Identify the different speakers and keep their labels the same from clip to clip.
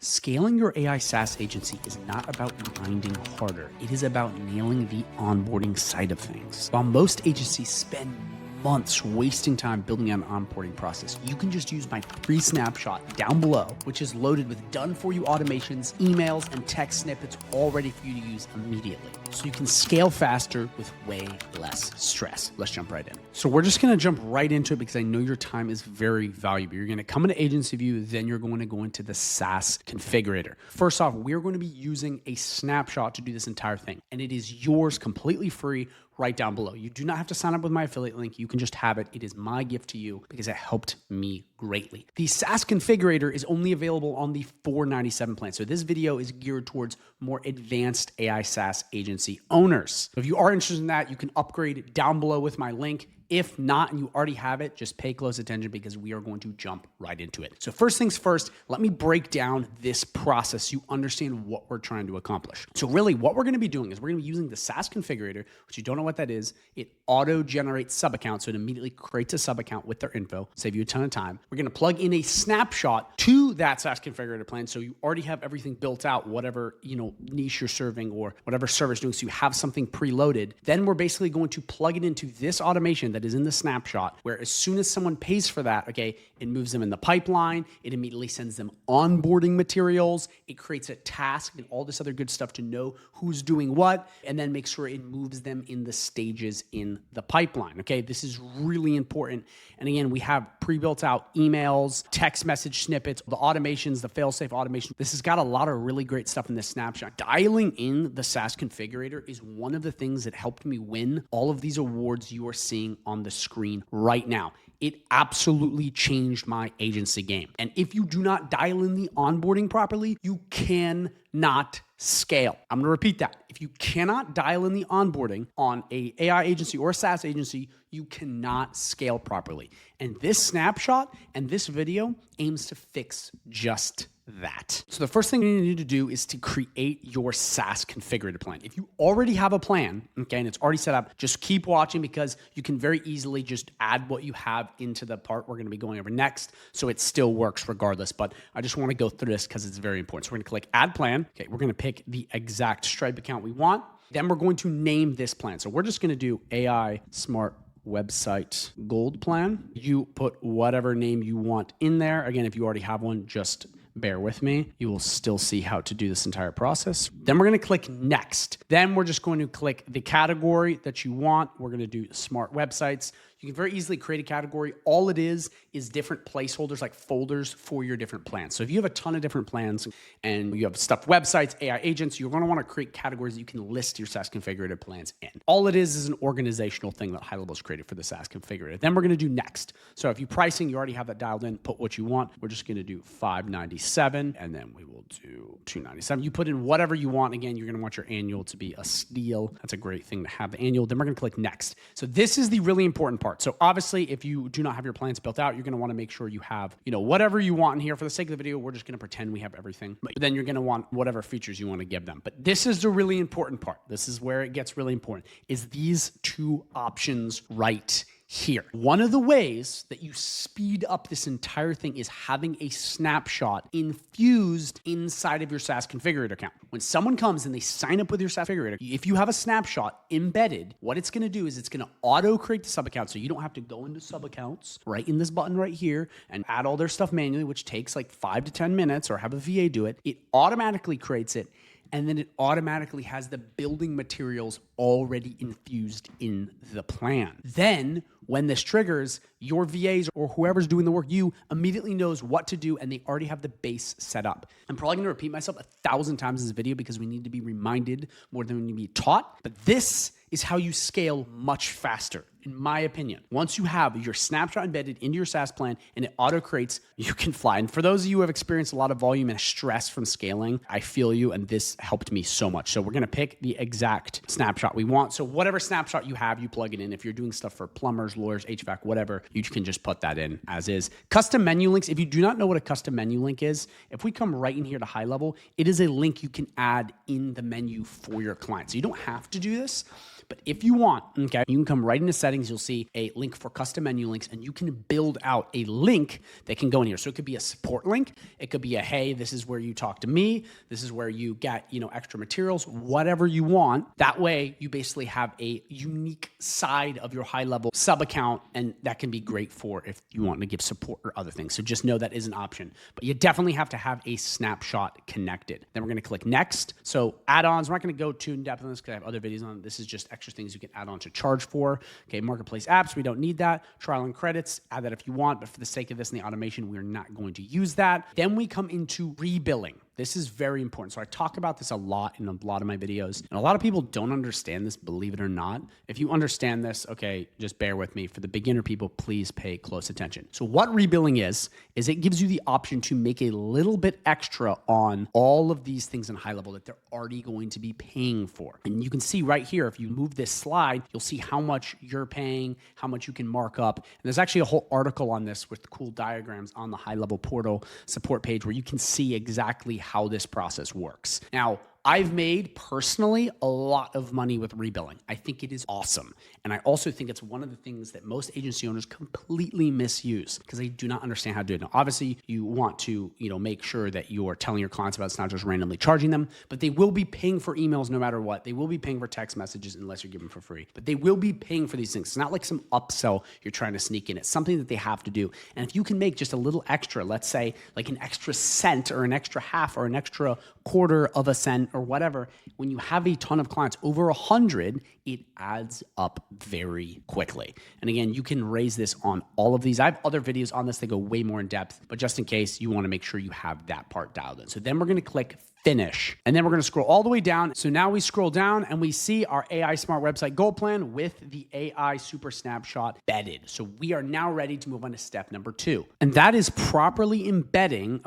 Speaker 1: Scaling your AI SaaS agency is not about grinding harder. It is about nailing the onboarding side of things. While most agencies spend months wasting time building out an onboarding process, you can just use my free snapshot down below, which is loaded with done-for-you automations, emails, and text snippets all ready for you to use immediately. So you can scale faster with way less stress. Let's jump right in. So we're just gonna jump right into it because I know your time is very valuable. You're gonna come into Agency View, then you're going to go into the SaaS Configurator. First off, we're going to be using a snapshot to do this entire thing, and it is yours completely free right down below. You do not have to sign up with my affiliate link. You can just have it. It is my gift to you because it helped me greatly. The SaaS Configurator is only available on the $497 plan. So this video is geared towards more advanced AI SaaS agency owners. So if you are interested in that, you can upgrade down below with my link. If not, and you already have it, just pay close attention because we are going to jump right into it. So first things first, let me break down this process so you understand what we're trying to accomplish. So really what we're going to be doing is we're going to be using the SaaS Configurator, which you don't know what that is. It auto-generates sub-accounts, so it immediately creates a sub-account with their info, save you a ton of time. We're going to plug in a snapshot to that SaaS Configurator plan, so you already have everything built out, whatever niche you're serving or whatever service you're doing, so you have something preloaded. Then we're basically going to plug it into this automation that is in the snapshot, where as soon as someone pays for that, okay, it moves them in the pipeline, it immediately sends them onboarding materials, it creates a task and all this other good stuff to know who's doing what, and then make sure it moves them in the stages in the pipeline, okay? This is really important. And again, we have pre-built out emails, text message snippets, the automations, the fail-safe automation. This has got a lot of really great stuff in this snapshot. Dialing in the SaaS Configurator is one of the things that helped me win all of these awards you are seeing on the screen right now. It absolutely changed my agency game. And if you do not dial in the onboarding properly, you cannot scale. I'm going to repeat that. If you cannot dial in the onboarding on a AI agency or a SaaS agency, you cannot scale properly. And this snapshot and this video aims to fix just that. So the first thing you need to do is to create your SaaS Configurator plan. If you already have a plan, okay, and it's already set up, just keep watching because you can very easily just add what you have into the part we're going to be going over next, so it still works regardless. But I just want to go through this because it's very important. So we're going to click Add Plan. Okay, we're going to pick the exact Stripe account we want. Then we're going to name this plan. So we're just going to do AI Smart Website Gold Plan. You put whatever name you want in there. Again, if you already have one, just bear with me. You will still see how to do this entire process. Then we're going to click Next. Then we're just going to click the category that you want. We're going to do Smart Websites. You can very easily create a category. All it is different placeholders, like folders for your different plans. So if you have a ton of different plans and you have stuff, websites, AI agents, you're going to want to create categories that you can list your SaaS Configurator plans in. All it is an organizational thing that HighLevel has created for the SaaS Configurator. Then we're going to do Next. So if you pricing, you already have that dialed in, put what you want. We're just going to do $597, and then we will do $297. You put in whatever you want. Again, you're going to want your annual to be a steal. That's a great thing to have, the annual. Then we're going to click Next. So this is the really important part. So obviously, if you do not have your plans built out, you're going to want to make sure you have, whatever you want in here. For the sake of the video, we're just going to pretend we have everything. But then you're going to want whatever features you want to give them. But this is the really important part. This is where it gets really important, is these two options right here. One of the ways that you speed up this entire thing is having a snapshot infused inside of your SaaS Configurator account. When someone comes and they sign up with your SaaS Configurator, if you have a snapshot embedded, what it's going to do is it's going to auto create the sub account, so you don't have to go into sub accounts right in this button right here and add all their stuff manually, which takes like 5 to 10 minutes, or have a VA do it. It automatically creates it, and then it automatically has the building materials already infused in the plan. Then when this triggers, your VAs or whoever's doing the work, you immediately knows what to do, and they already have the base set up. I'm probably going to repeat myself 1,000 times in this video because we need to be reminded more than we need to be taught. But this is how you scale much faster, in my opinion. Once you have your snapshot embedded into your SaaS plan and it auto creates, you can fly. And for those of you who have experienced a lot of volume and stress from scaling, I feel you, and this helped me so much. So we're going to pick the exact snapshot we want. So whatever snapshot you have, you plug it in. If you're doing stuff for plumbers, lawyers, HVAC, whatever, you can just put that in as is. Custom menu links. If you do not know what a custom menu link is, if we come right in here to HighLevel, it is a link you can add in the menu for your client. So you don't have to do this, but if you want, okay, you can come right into settings. settings, you'll see a link for custom menu links, and you can build out a link that can go in here. So it could be a support link. It could be a, hey, this is where you talk to me. This is where you get, extra materials, whatever you want. That way you basically have a unique side of your high-level sub account, and that can be great for if you want to give support or other things. So just know that is an option, but you definitely have to have a snapshot connected. Then we're going to click next. So add-ons, we're not going to go too in depth on this because I have other videos on it. This is just extra things you can add on to charge for. Okay, marketplace apps, we don't need that. Trial and credits, add that if you want, but for the sake of this and the automation, we're not going to use that. Then we come into rebilling. This is very important. So I talk about this a lot in a lot of my videos, and a lot of people don't understand this, believe it or not. If you understand this, okay, just bear with me. For the beginner people, please pay close attention. So what rebilling is it gives you the option to make a little bit extra on all of these things in high level that they're already going to be paying for. And you can see right here, if you move this slide, you'll see how much you're paying, how much you can mark up. And there's actually a whole article on this with cool diagrams on the high level portal support page where you can see exactly how this process works. Now, I've made personally a lot of money with rebilling. I think it is awesome. And I also think it's one of the things that most agency owners completely misuse because they do not understand how to do it. Now, obviously, you want to, make sure that you're telling your clients about it. It's not just randomly charging them, but they will be paying for emails no matter what. They will be paying for text messages unless you're giving them for free, but they will be paying for these things. It's not like some upsell you're trying to sneak in. It's something that they have to do. And if you can make just a little extra, let's say like an extra cent or an extra half or an extra quarter of a cent or whatever, when you have a ton of clients, over 100, it adds up very quickly. And again, you can raise this on all of these. I have other videos on this that go way more in depth, but just in case, you want to make sure you have that part dialed in. So then we're going to click finish, and then we're going to scroll all the way down. So now we scroll down and we see our AI Smart Website Goal Plan with the AI Super Snapshot embedded. So we are now ready to move on to step number 2. And that is properly embedding,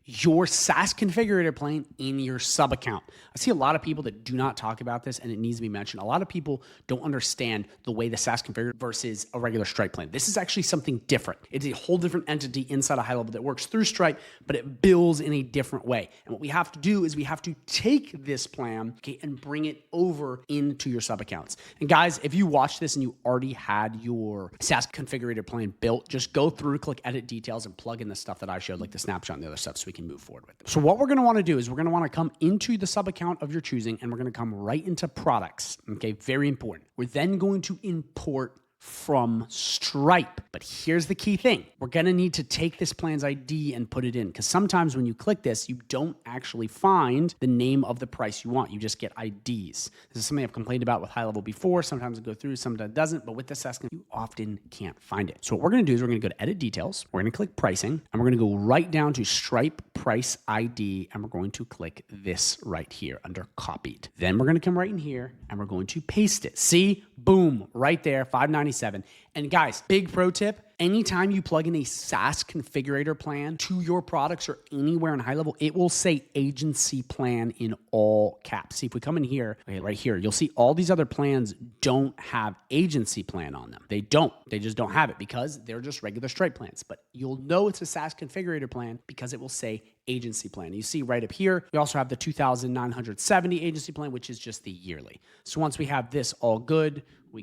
Speaker 1: your SaaS configurator plan in your sub account. I see a lot of people that do not talk about this, and it needs to be mentioned. A lot of people don't understand the way the SaaS configurator versus a regular Stripe plan. This is actually something different. It's a whole different entity inside of HighLevel that works through Stripe, but it bills in a different way. And what we have to do is we have to take this plan, and bring it over into your sub accounts. And guys, if you watch this and you already had your SaaS configurator plan built, just go through, click edit details, and plug in the stuff that I showed, like the snapshot and the other stuff, so we can move forward with it. So what we're going to want to do is we're going to want to come into the sub account of your choosing, and we're going to come right into products. Okay, very important. We're then going to import from Stripe. But here's the key thing. We're going to need to take this plan's ID and put it in, because sometimes when you click this, you don't actually find the name of the price you want. You just get IDs. This is something I've complained about with HighLevel before. Sometimes it goes through, sometimes it doesn't, but with this SaaS, you often can't find it. So what we're going to do is we're going to go to edit details. We're going to click pricing, and we're going to go right down to Stripe price ID, and we're going to click this right here under copied. Then we're going to come right in here and we're going to paste it. See, boom, right there, $597. And guys, big pro tip, anytime you plug in a SaaS configurator plan to your products or anywhere in HighLevel, it will say agency plan in all caps. See, if we come in here, right here, you'll see all these other plans don't have agency plan on them. They don't. They just don't have it because they're just regular Stripe plans. But you'll know it's a SaaS configurator plan because it will say agency plan. You see right up here, we also have the 2,970 agency plan, which is just the yearly. So once we have this all good, we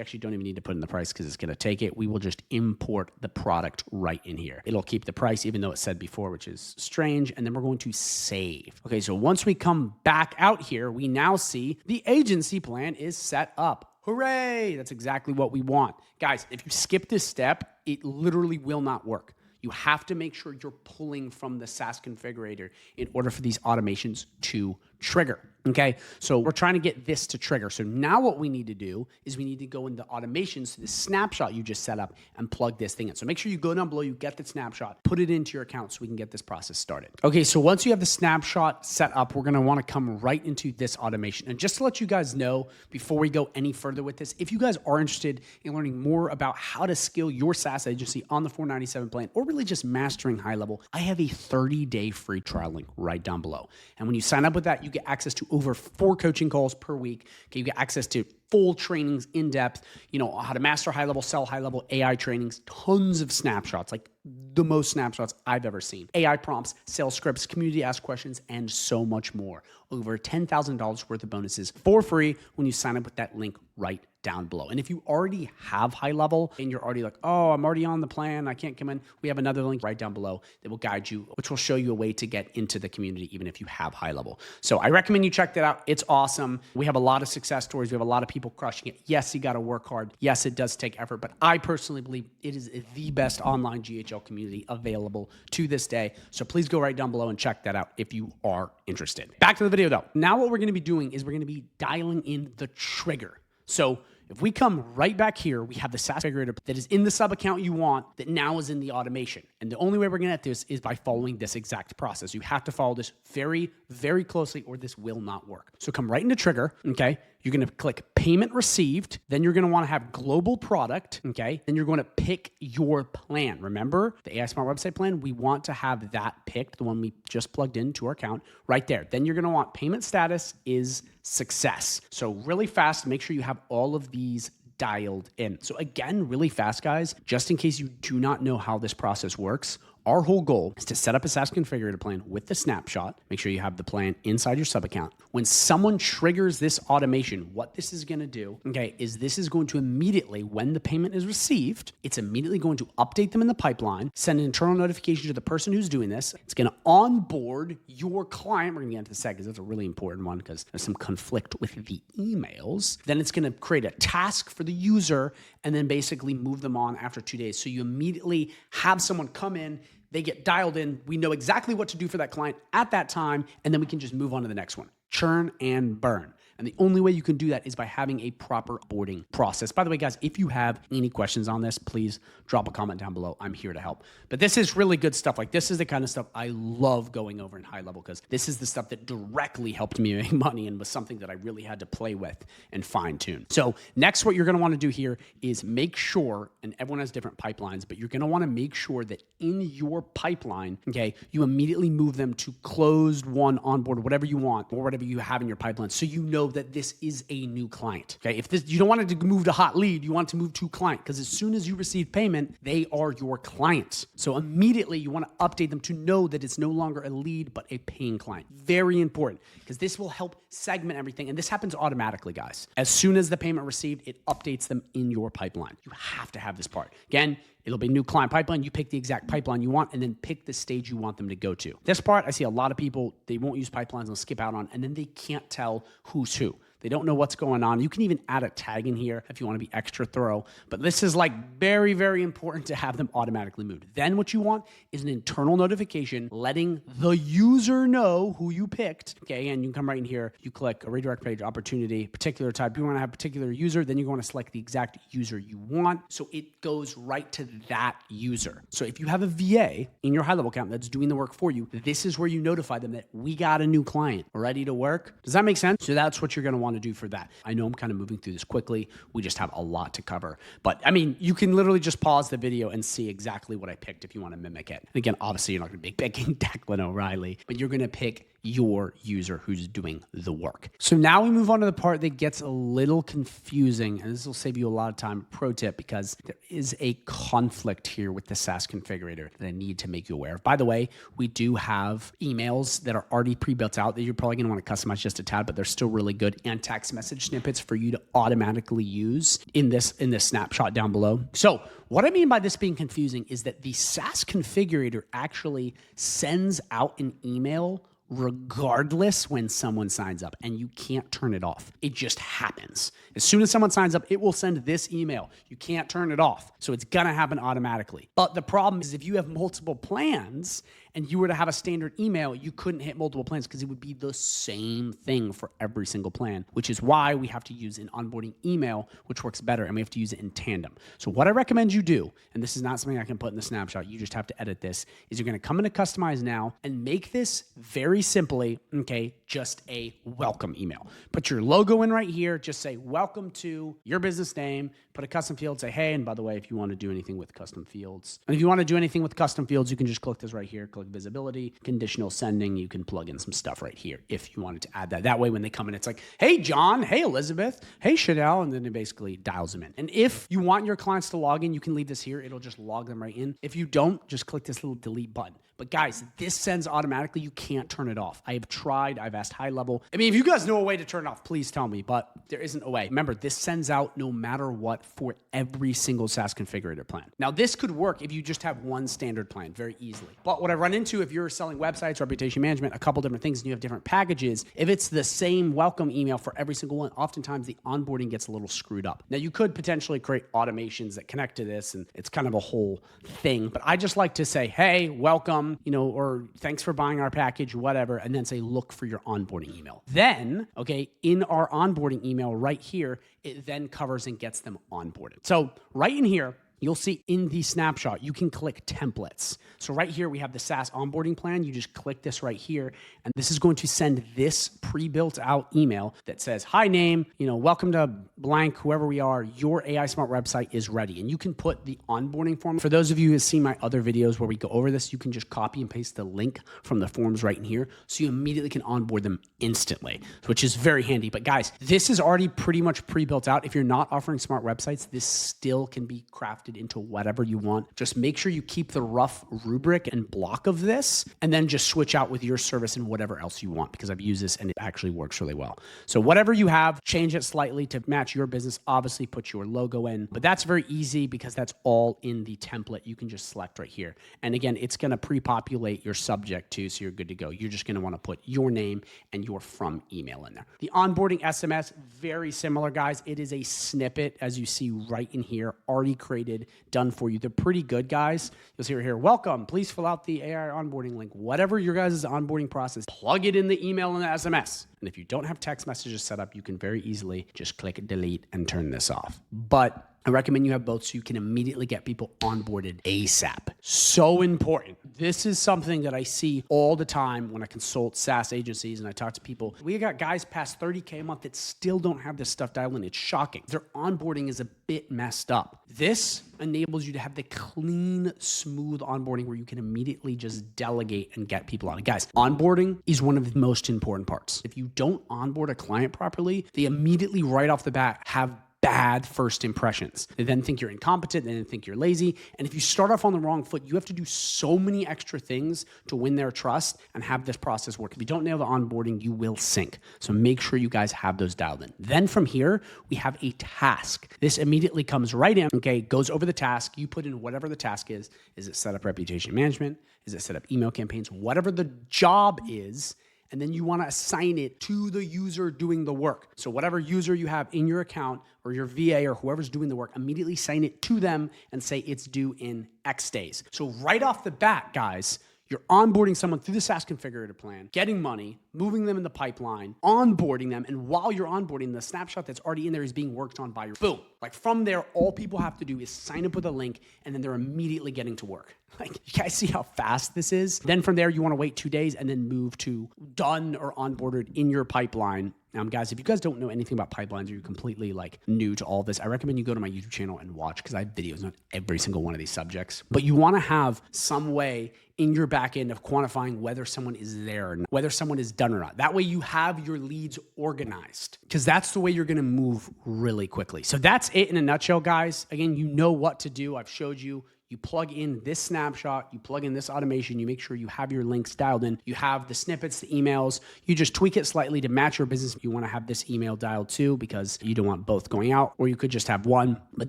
Speaker 1: actually don't even need to put in the price because it's going to take it. We will just import the product right in here. It'll keep the price even though it said before, which is strange. And then we're going to save. Okay, so once we come back out here, we now see the agency plan is set up. Hooray! That's exactly what we want. Guys, if you skip this step, it literally will not work. You have to make sure you're pulling from the SaaS configurator in order for these automations to trigger. Okay, so we're trying to get this to trigger. So now what we need to do is we need to go into automations to the snapshot you just set up and plug this thing in. So make sure you go down below, you get the snapshot, put it into your account so we can get this process started. Okay, so once you have the snapshot set up, we're gonna wanna come right into this automation. And just to let you guys know, before we go any further with this, if you guys are interested in learning more about how to scale your SaaS agency on the 497 plan, or really just mastering HighLevel, I have a 30-day free trial link right down below. And when you sign up with that, you get access to over 4 coaching calls per week. Okay, you get access to full trainings in depth, how to master high level, sell high level, AI trainings, tons of snapshots, like the most snapshots I've ever seen. AI prompts, sales scripts, community ask questions, and so much more. Over $10,000 worth of bonuses for free when you sign up with that link right down below. And if you already have high level and you're already like, oh, I'm already on the plan, I can't come in, we have another link right down below that will guide you, which will show you a way to get into the community even if you have high level. So I recommend you check that out. It's awesome. We have a lot of success stories. We have a lot of people crushing it. Yes, you got to work hard. Yes, it does take effort, but I personally believe it is the best online GHL community available to this day. So please go right down below and check that out if you are interested. Back to the video though. Now what we're going to be doing is we're going to be dialing in the trigger. So if we come right back here, we have the SaaS configurator that is in the sub account you want that now is in the automation. And the only way we're going to get this is by following this exact process. You have to follow this very, very closely or this will not work. So come right into trigger, okay? You're going to click payment received. Then you're going to want to have global product, okay? Then you're going to pick your plan. Remember the AI Smart Website plan? We want to have that picked, the one we just plugged into our account right there. Then you're going to want payment status is success. So really fast, make sure you have all of these dialed in. So again, really fast, guys, just in case you do not know how this process works, our whole goal is to set up a SaaS configurator plan with the snapshot. Make sure you have the plan inside your sub account. When someone triggers this automation, what this is going to do, okay, is this is going to immediately, when the payment is received, it's immediately going to update them in the pipeline, send an internal notification to the person who's doing this. It's going to onboard your client. We're going to get into the second because that's a really important one because there's some conflict with the emails. Then it's going to create a task for the user and then basically move them on after 2 days. So you immediately have someone come in, they get dialed in. We know exactly what to do for that client at that time, and then we can just move on to the next one. Churn and burn. And the only way you can do that is by having a proper onboarding process. By the way, guys, if you have any questions on this, please drop a comment down below. I'm here to help. But this is really good stuff. Like this is the kind of stuff I love going over in high level because this is the stuff that directly helped me make money and was something that I really had to play with and fine tune. So next, what you're going to want to do here is make sure, and everyone has different pipelines, but you're going to want to make sure that in your pipeline, okay, you immediately move them to closed one onboard, whatever you want or whatever you have in your pipeline. So you know that this is a new client. Okay. If this, you don't want it to move to hot lead, you want it to move to client because as soon as you receive payment, they are your clients. So immediately you want to update them to know that it's no longer a lead, but a paying client. Very important because this will help segment everything. And this happens automatically, guys. As soon as the payment received, it updates them in your pipeline. You have to have this part. Again, it'll be new client pipeline. You pick the exact pipeline you want and then pick the stage you want them to go to. This part, I see a lot of people, they won't use pipelines, they'll skip out on, and then they can't tell who's who. They don't know what's going on. You can even add a tag in here if you want to be extra thorough. But this is like very, very important to have them automatically moved. Then what you want is an internal notification letting the user know who you picked. Okay, and you can come right in here. You click a redirect page opportunity, particular type. You want to have a particular user. Then you're going to select the exact user you want. So it goes right to that user. So if you have a VA in your high level account that's doing the work for you, this is where you notify them that we got a new client ready to work. Does that make sense? So that's what you're going to want to do for that. I know I'm kind of moving through this quickly. We just have a lot to cover. But I mean, you can literally just pause the video and see exactly what I picked if you want to mimic it. And again, obviously you're not going to be picking Declan O'Reilly, but you're going to pick your user who's doing the work. So now we move on to the part that gets a little confusing, and this will save you a lot of time. Pro tip, because there is a conflict here with the SaaS configurator that I need to make you aware of. By the way, we do have emails that are already pre-built out that you're probably going to want to customize just a tad, but they're still really good, and text message snippets for you to automatically use in this snapshot down below. So what I mean by this being confusing is that the SaaS configurator actually sends out an email regardless when someone signs up, and you can't turn it off. It just happens. As soon as someone signs up, it will send this email. You can't turn it off. So it's gonna happen automatically. But the problem is if you have multiple plans and you were to have a standard email, you couldn't hit multiple plans because it would be the same thing for every single plan, which is why we have to use an onboarding email, which works better, and we have to use it in tandem. So what I recommend you do, and this is not something I can put in the snapshot, you just have to edit this, is you're gonna come into Customize now and make this very simply, okay, just a welcome email. Put your logo in right here, just say welcome to your business name, put a custom field, say, hey, and by the way, if you want to do anything with custom fields, and if you want to do anything with custom fields, you can just click this right here, click with visibility, conditional sending. You can plug in some stuff right here if you wanted to add that. That way, when they come in, it's like, hey, John, hey, Elizabeth, hey, Chanel, and then it basically dials them in. And if you want your clients to log in, you can leave this here. It'll just log them right in. If you don't, just click this little delete button. But guys, this sends automatically. You can't turn it off. I have tried. I've asked high level. I mean, if you guys know a way to turn it off, please tell me, but there isn't a way. Remember, this sends out no matter what for every single SaaS configurator plan. Now, this could work if you just have one standard plan very easily. But what I run into, if you're selling websites, reputation management, a couple different things, and you have different packages, if it's the same welcome email for every single one, oftentimes the onboarding gets a little screwed up. Now, you could potentially create automations that connect to this, and it's kind of a whole thing. But I just like to say, hey, welcome, or thanks for buying our package, whatever, and then say, look for your onboarding email. Then, okay, in our onboarding email right here, it then covers and gets them onboarded. So right in here, you'll see in the snapshot, you can click templates. So right here, we have the SaaS onboarding plan. You just click this right here, and this is going to send this pre-built out email that says, hi name, welcome to blank, whoever we are, your AI Smart website is ready. And you can put the onboarding form. For those of you who have seen my other videos where we go over this, you can just copy and paste the link from the forms right in here. So you immediately can onboard them instantly, which is very handy. But guys, this is already pretty much pre-built out. If you're not offering smart websites, this still can be crafted into whatever you want. Just make sure you keep the rough rubric and block of this, and then just switch out with your service and whatever else you want, because I've used this and it actually works really well. So whatever you have, change it slightly to match your business. Obviously put your logo in, but that's very easy because that's all in the template. You can just select right here. And again, it's going to pre-populate your subject too, so you're good to go. You're just going to want to put your name and your from email in there. The onboarding SMS, very similar, guys. It is a snippet, as you see right in here, already created, done for you. They're pretty good, guys. You'll see right here, welcome, please fill out the AI onboarding link. Whatever your guys' onboarding process, plug it in the email and the SMS. And if you don't have text messages set up, you can very easily just click delete and turn this off. But I recommend you have both so you can immediately get people onboarded ASAP. So important. This is something that I see all the time when I consult SaaS agencies and I talk to people. We got guys past 30K a month that still don't have this stuff dialed in. It's shocking. Their onboarding is a bit messed up. This enables you to have the clean, smooth onboarding where you can immediately just delegate and get people on it. Guys, onboarding is one of the most important parts. If you don't onboard a client properly, they immediately right off the bat have bad first impressions. They then think you're incompetent, they then think you're lazy. And if you start off on the wrong foot, you have to do so many extra things to win their trust and have this process work. If you don't nail the onboarding, you will sink. So make sure you guys have those dialed in. Then from here, we have a task. This immediately comes right in, okay, goes over the task. You put in whatever the task is. Is it set up reputation management? Is it set up email campaigns? Whatever the job is, and then you want to assign it to the user doing the work. So whatever user you have in your account or your VA or whoever's doing the work, immediately assign it to them and say it's due in X days. So right off the bat, guys, you're onboarding someone through the SaaS configurator plan, getting money, moving them in the pipeline, onboarding them, and while you're onboarding, the snapshot that's already in there is being worked on by your boom. Like from there, all people have to do is sign up with a link, and then they're immediately getting to work. Like, you guys see how fast this is? Then from there, you want to wait 2 days and then move to done or onboarded in your pipeline. Guys, if you guys don't know anything about pipelines or you're completely new to all this, I recommend you go to my YouTube channel and watch, because I have videos on every single one of these subjects. But you want to have some way in your back end of quantifying whether someone is there or not, whether someone is done or not. That way you have your leads organized, because that's the way you're going to move really quickly. So that's it in a nutshell, guys. Again, you know what to do. I've showed you. You plug in this snapshot, you plug in this automation, you make sure you have your links dialed in, you have the snippets, the emails, you just tweak it slightly to match your business. You want to have this email dialed too, because you don't want both going out, or you could just have one, but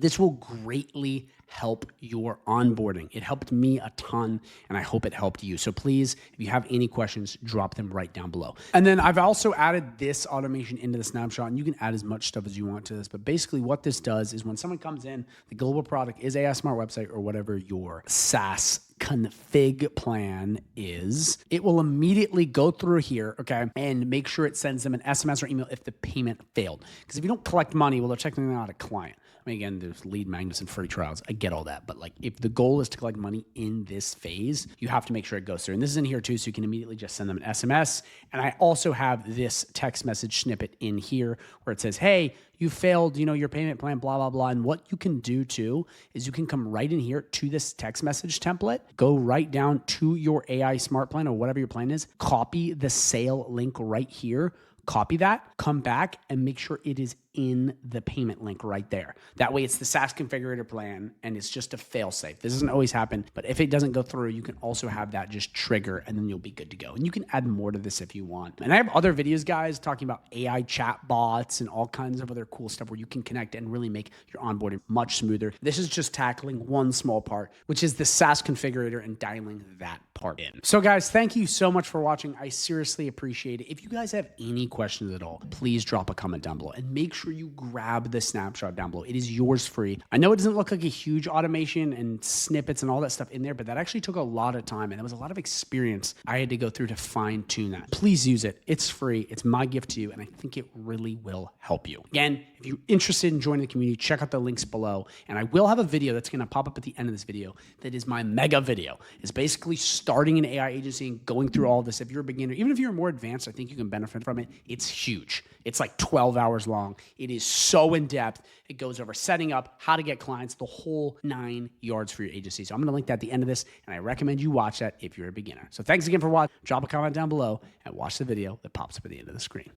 Speaker 1: this will greatly help your onboarding. It helped me a ton, and I hope it helped you. So please, if you have any questions, drop them right down below. And then I've also added this automation into the snapshot, and you can add as much stuff as you want to this. But basically what this does is when someone comes in, the global product is AI Smart Website or whatever your SaaS config plan is, it will immediately go through here, okay, and make sure it sends them an SMS or email if the payment failed. Because if you don't collect money, well, they're technically not a client. I mean, again, there's lead magnets and free trials. I get all that. But if the goal is to collect money in this phase, you have to make sure it goes through. And this is in here too, so you can immediately just send them an SMS. And I also have this text message snippet in here where it says, hey, you failed, your payment plan, blah, blah, blah. And what you can do too is you can come right in here to this text message template, go right down to your AI smart plan or whatever your plan is, copy the sale link right here, copy that, come back and make sure it is in the payment link right there. That way it's the SaaS configurator plan and it's just a fail safe. This doesn't always happen, but if it doesn't go through, you can also have that just trigger and then you'll be good to go. And you can add more to this if you want. And I have other videos, guys, talking about AI chat bots and all kinds of other cool stuff where you can connect and really make your onboarding much smoother. This is just tackling one small part, which is the SaaS configurator and dialing that part in. So guys, thank you so much for watching. I seriously appreciate it. If you guys have any questions at all, please drop a comment down below and make sure you grab the snapshot down below. It is yours free. I know it doesn't look like a huge automation and snippets and all that stuff in there, but that actually took a lot of time and there was a lot of experience I had to go through to fine tune that. Please use it. It's free. It's my gift to you, and I think it really will help you. Again, if you're interested in joining the community, check out the links below. And I will have a video that's going to pop up at the end of this video that is my mega video. It's basically starting an AI agency and going through all this. If you're a beginner, even if you're more advanced, I think you can benefit from it. It's huge. It's like 12 hours long. It is so in depth. It goes over setting up, how to get clients, the whole 9 yards for your agency. So I'm going to link that at the end of this, and I recommend you watch that if you're a beginner. So thanks again for watching. Drop a comment down below and watch the video that pops up at the end of the screen.